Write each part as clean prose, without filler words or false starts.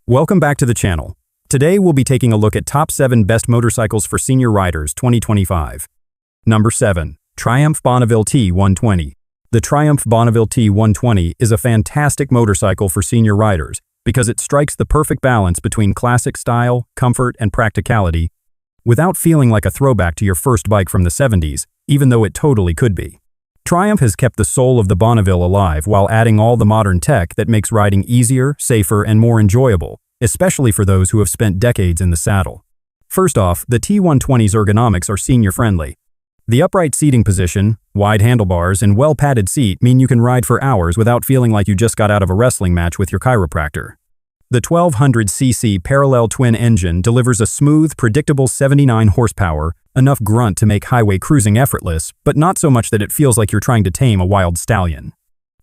Welcome back to the channel. Today we'll be taking a look at top 7 best motorcycles for senior riders 2025. Number 7. Triumph Bonneville T120. The Triumph Bonneville T120 is a fantastic motorcycle for senior riders because it strikes the perfect balance between classic style, comfort, and practicality without feeling like a throwback to your first bike from the 70s, even though it totally could be. Triumph has kept the soul of the Bonneville alive while adding all the modern tech that makes riding easier, safer, and more enjoyable, especially for those who have spent decades in the saddle. First off, the T120's ergonomics are senior-friendly. The upright seating position, wide handlebars, and well-padded seat mean you can ride for hours without feeling like you just got out of a wrestling match with your chiropractor. The 1200cc parallel twin engine delivers a smooth, predictable 79 horsepower, enough grunt to make highway cruising effortless, but not so much that it feels like you're trying to tame a wild stallion.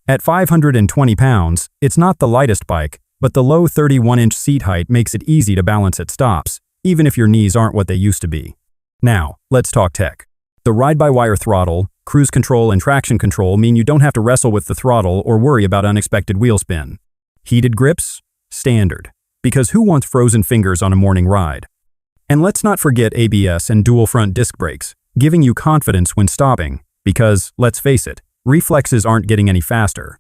At 520 pounds, it's not the lightest bike, but the low 31-inch seat height makes it easy to balance at stops, even if your knees aren't what they used to be. Now, let's talk tech. The ride-by-wire throttle, cruise control, and traction control mean you don't have to wrestle with the throttle or worry about unexpected wheel spin. Heated grips? Standard. Because who wants frozen fingers on a morning ride? And let's not forget ABS and dual front disc brakes, giving you confidence when stopping, because, let's face it, reflexes aren't getting any faster.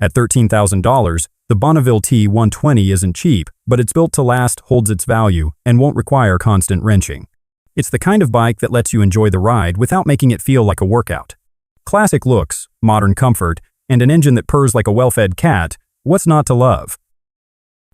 At $13,000, the Bonneville T120 isn't cheap, but it's built to last, holds its value, and won't require constant wrenching. It's the kind of bike that lets you enjoy the ride without making it feel like a workout. Classic looks, modern comfort, and an engine that purrs like a well-fed cat, what's not to love?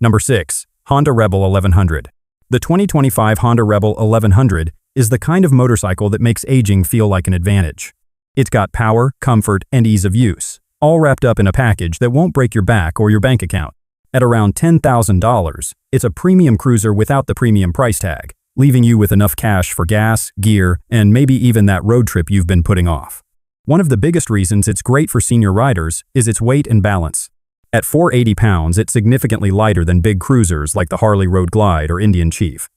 Number 6. Honda Rebel 1100. The 2025 Honda Rebel 1100 is the kind of motorcycle that makes aging feel like an advantage. It's got power, comfort, and ease of use, all wrapped up in a package that won't break your back or your bank account. At around $10,000, it's a premium cruiser without the premium price tag, leaving you with enough cash for gas, gear, and maybe even that road trip you've been putting off. One of the biggest reasons it's great for senior riders is its weight and balance. At 480 pounds, it's significantly lighter than big cruisers like the Harley Road Glide or Indian Chief.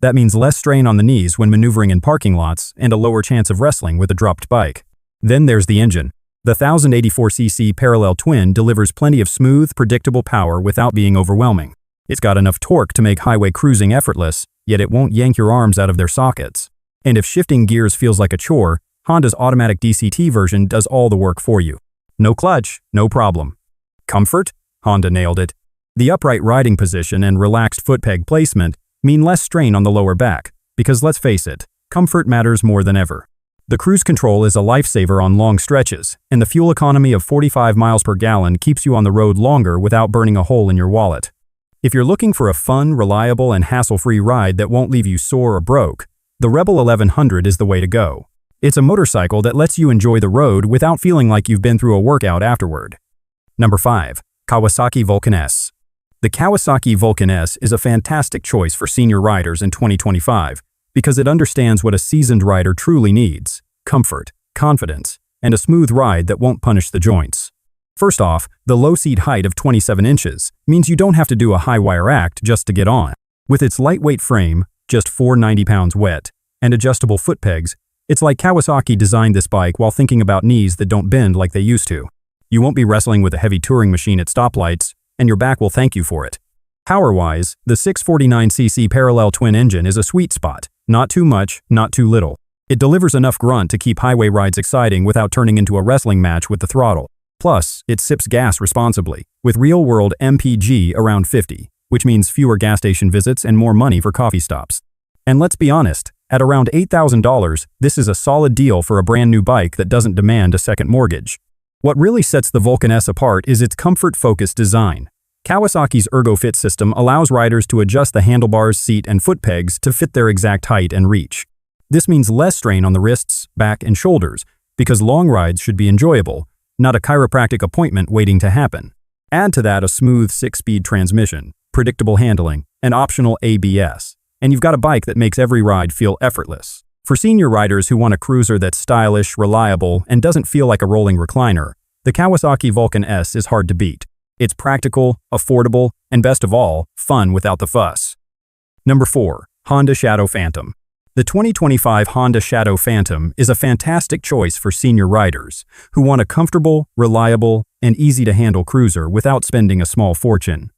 That means less strain on the knees when maneuvering in parking lots and a lower chance of wrestling with a dropped bike. Then there's the engine. The 1084cc parallel twin delivers plenty of smooth, predictable power without being overwhelming. It's got enough torque to make highway cruising effortless, yet it won't yank your arms out of their sockets. And if shifting gears feels like a chore, Honda's automatic DCT version does all the work for you. No clutch, no problem. Comfort? Honda nailed it. The upright riding position and relaxed foot peg placement mean less strain on the lower back, because let's face it, comfort matters more than ever. The cruise control is a lifesaver on long stretches, and the fuel economy of 45 miles per gallon keeps you on the road longer without burning a hole in your wallet. If you're looking for a fun, reliable, and hassle-free ride that won't leave you sore or broke, the Rebel 1100 is the way to go. It's a motorcycle that lets you enjoy the road without feeling like you've been through a workout afterward. Number 5. Kawasaki Vulcan S. The Kawasaki Vulcan S is a fantastic choice for senior riders in 2025 because it understands what a seasoned rider truly needs: comfort, confidence, and a smooth ride that won't punish the joints. First off, the low seat height of 27 inches means you don't have to do a high-wire act just to get on. With its lightweight frame, just 490 pounds wet, and adjustable foot pegs, it's like Kawasaki designed this bike while thinking about knees that don't bend like they used to. You won't be wrestling with a heavy touring machine at stoplights, and your back will thank you for it. Power-wise, the 649cc parallel twin engine is a sweet spot. Not too much, not too little. It delivers enough grunt to keep highway rides exciting without turning into a wrestling match with the throttle. Plus, it sips gas responsibly, with real-world MPG around 50, which means fewer gas station visits and more money for coffee stops. And let's be honest, at around $8,000, this is a solid deal for a brand new bike that doesn't demand a second mortgage. What really sets the Vulcan S apart is its comfort-focused design. Kawasaki's ErgoFit system allows riders to adjust the handlebars, seat, and foot pegs to fit their exact height and reach. This means less strain on the wrists, back, and shoulders, because long rides should be enjoyable, not a chiropractic appointment waiting to happen. Add to that a smooth 6-speed transmission, predictable handling, and optional ABS, and you've got a bike that makes every ride feel effortless. For senior riders who want a cruiser that's stylish, reliable, and doesn't feel like a rolling recliner, the Kawasaki Vulcan S is hard to beat. It's practical, affordable, and best of all, fun without the fuss. Number 4. Honda Shadow Phantom. The 2025 Honda Shadow Phantom is a fantastic choice for senior riders who want a comfortable, reliable, and easy-to-handle cruiser without spending a small fortune.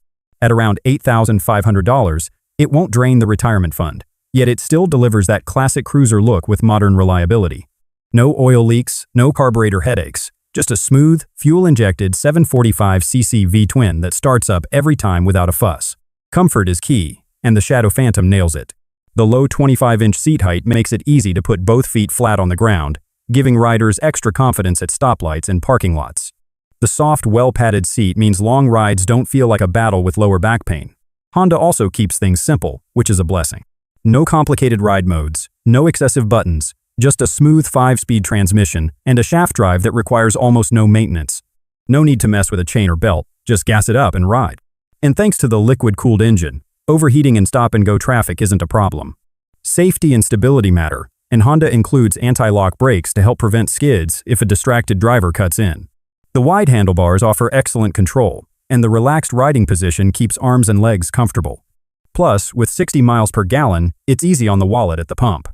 At around $8,500, it won't drain the retirement fund, yet it still delivers that classic cruiser look with modern reliability. No oil leaks, no carburetor headaches, just a smooth, fuel-injected 745cc V-twin that starts up every time without a fuss. Comfort is key, and the Shadow Phantom nails it. The low 25-inch seat height makes it easy to put both feet flat on the ground, giving riders extra confidence at stoplights and parking lots. The soft, well-padded seat means long rides don't feel like a battle with lower back pain. Honda also keeps things simple, which is a blessing. No complicated ride modes, no excessive buttons, just a smooth 5-speed transmission and a shaft drive that requires almost no maintenance. No need to mess with a chain or belt, just gas it up and ride. And thanks to the liquid-cooled engine, overheating in stop-and-go traffic isn't a problem. Safety and stability matter, and Honda includes anti-lock brakes to help prevent skids if a distracted driver cuts in. The wide handlebars offer excellent control, and the relaxed riding position keeps arms and legs comfortable. Plus, with 60 miles per gallon, it's easy on the wallet at the pump.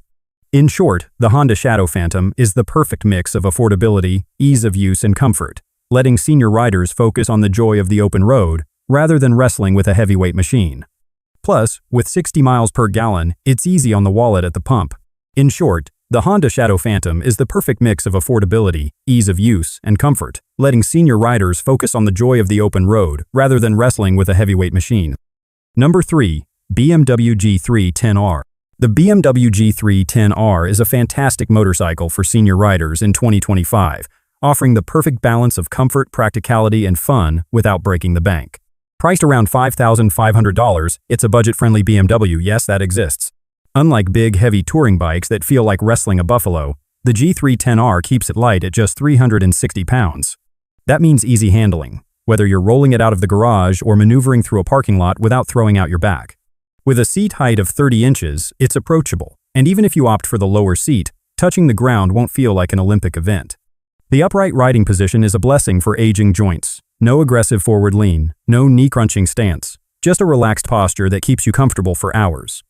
In short, the Honda Shadow Phantom is the perfect mix of affordability, ease of use, and comfort, letting senior riders focus on the joy of the open road rather than wrestling with a heavyweight machine. Plus, with 60 miles per gallon, it's easy on the wallet at the pump. In short, the Honda Shadow Phantom is the perfect mix of affordability, ease of use, and comfort, letting senior riders focus on the joy of the open road rather than wrestling with a heavyweight machine. Number 3. BMW G3 10R. The BMW G3 10R is a fantastic motorcycle for senior riders in 2025, offering the perfect balance of comfort, practicality, and fun without breaking the bank. Priced around $5,500, it's a budget-friendly BMW, yes, that exists. Unlike big, heavy touring bikes that feel like wrestling a buffalo, the G3 10R keeps it light at just 360 pounds. That means easy handling, whether you're rolling it out of the garage or maneuvering through a parking lot without throwing out your back. With a seat height of 30 inches, it's approachable, and even if you opt for the lower seat, touching the ground won't feel like an Olympic event. The upright riding position is a blessing for aging joints. No aggressive forward lean, no knee-crunching stance, just a relaxed posture that keeps you comfortable for hours.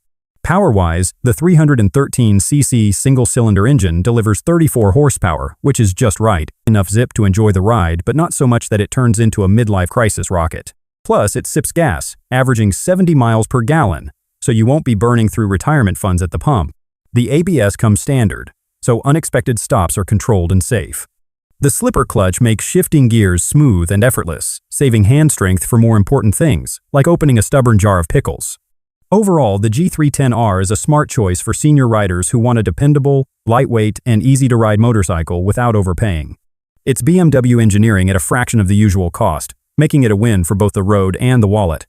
Power-wise, the 313cc single-cylinder engine delivers 34 horsepower, which is just right, enough zip to enjoy the ride, but not so much that it turns into a midlife crisis rocket. Plus, it sips gas, averaging 70 miles per gallon, so you won't be burning through retirement funds at the pump. The ABS comes standard, so unexpected stops are controlled and safe. The slipper clutch makes shifting gears smooth and effortless, saving hand strength for more important things, like opening a stubborn jar of pickles. Overall, the G3 10R is a smart choice for senior riders who want a dependable, lightweight, and easy-to-ride motorcycle without overpaying. It's BMW engineering at a fraction of the usual cost, making it a win for both the road and the wallet.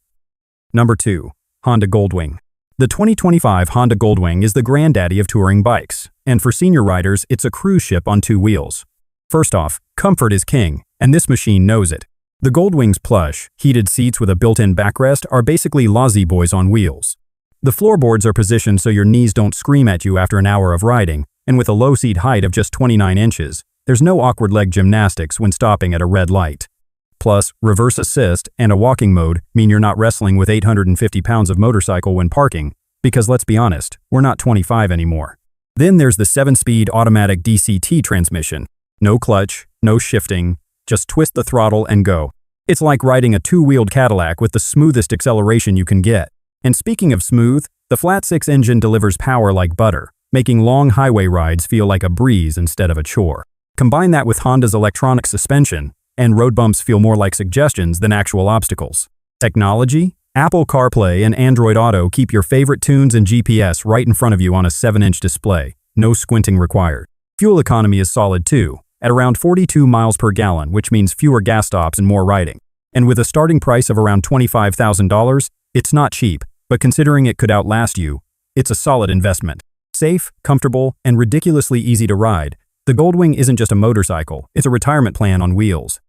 Number 2. Honda Goldwing. The 2025 Honda Goldwing is the granddaddy of touring bikes, and for senior riders, it's a cruise ship on 2 wheels. First off, comfort is king, and this machine knows it. The Goldwing's plush, heated seats with a built-in backrest are basically lazy boys on wheels. The floorboards are positioned so your knees don't scream at you after an hour of riding, and with a low seat height of just 29 inches, there's no awkward leg gymnastics when stopping at a red light. Plus, reverse assist and a walking mode mean you're not wrestling with 850 pounds of motorcycle when parking, because let's be honest, we're not 25 anymore. Then there's the 7-speed automatic DCT transmission. No clutch, no shifting, just twist the throttle and go. It's like riding a 2-wheeled Cadillac with the smoothest acceleration you can get. And speaking of smooth, the flat-6 engine delivers power like butter, making long highway rides feel like a breeze instead of a chore. Combine that with Honda's electronic suspension, and road bumps feel more like suggestions than actual obstacles. Technology, Apple CarPlay and Android Auto keep your favorite tunes and GPS right in front of you on a 7-inch display, no squinting required. Fuel economy is solid too, at around 42 miles per gallon, which means fewer gas stops and more riding. And with a starting price of around $25,000, it's not cheap, but considering it could outlast you, it's a solid investment. Safe, comfortable, and ridiculously easy to ride, the Goldwing isn't just a motorcycle, it's a retirement plan on wheels.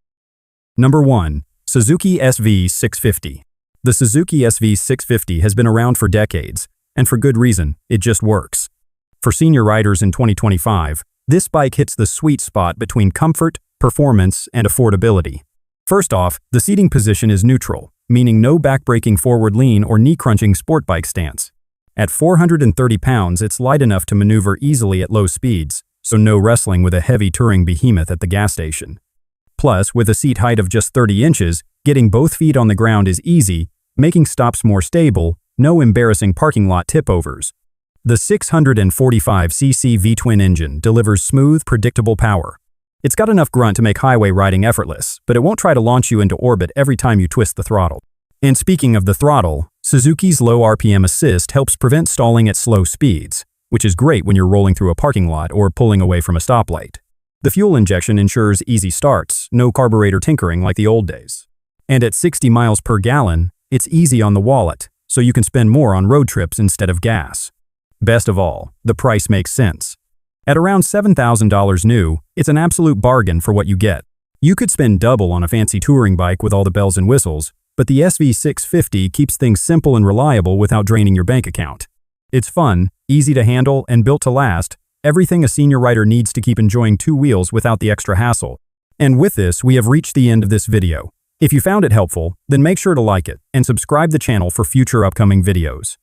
Number 1. Suzuki SV650. The Suzuki SV650 has been around for decades, and for good reason, it just works. For senior riders in 2025, this bike hits the sweet spot between comfort, performance, and affordability. First off, the seating position is neutral, meaning no back-breaking forward lean or knee-crunching sport bike stance. At 430 pounds, it's light enough to maneuver easily at low speeds, so no wrestling with a heavy touring behemoth at the gas station. Plus, with a seat height of just 30 inches, getting both feet on the ground is easy, making stops more stable, no embarrassing parking lot tip-overs. The 645cc V-twin engine delivers smooth, predictable power. It's got enough grunt to make highway riding effortless, but it won't try to launch you into orbit every time you twist the throttle. And speaking of the throttle, Suzuki's low RPM assist helps prevent stalling at slow speeds, which is great when you're rolling through a parking lot or pulling away from a stoplight. The fuel injection ensures easy starts, no carburetor tinkering like the old days. And at 60 miles per gallon, it's easy on the wallet, so you can spend more on road trips instead of gas. Best of all, the price makes sense. At around $7,000 new, it's an absolute bargain for what you get. You could spend double on a fancy touring bike with all the bells and whistles, but the SV650 keeps things simple and reliable without draining your bank account. It's fun, easy to handle, and built to last, everything a senior rider needs to keep enjoying two wheels without the extra hassle. And with this, we have reached the end of this video. If you found it helpful, then make sure to like it and subscribe the channel for future upcoming videos.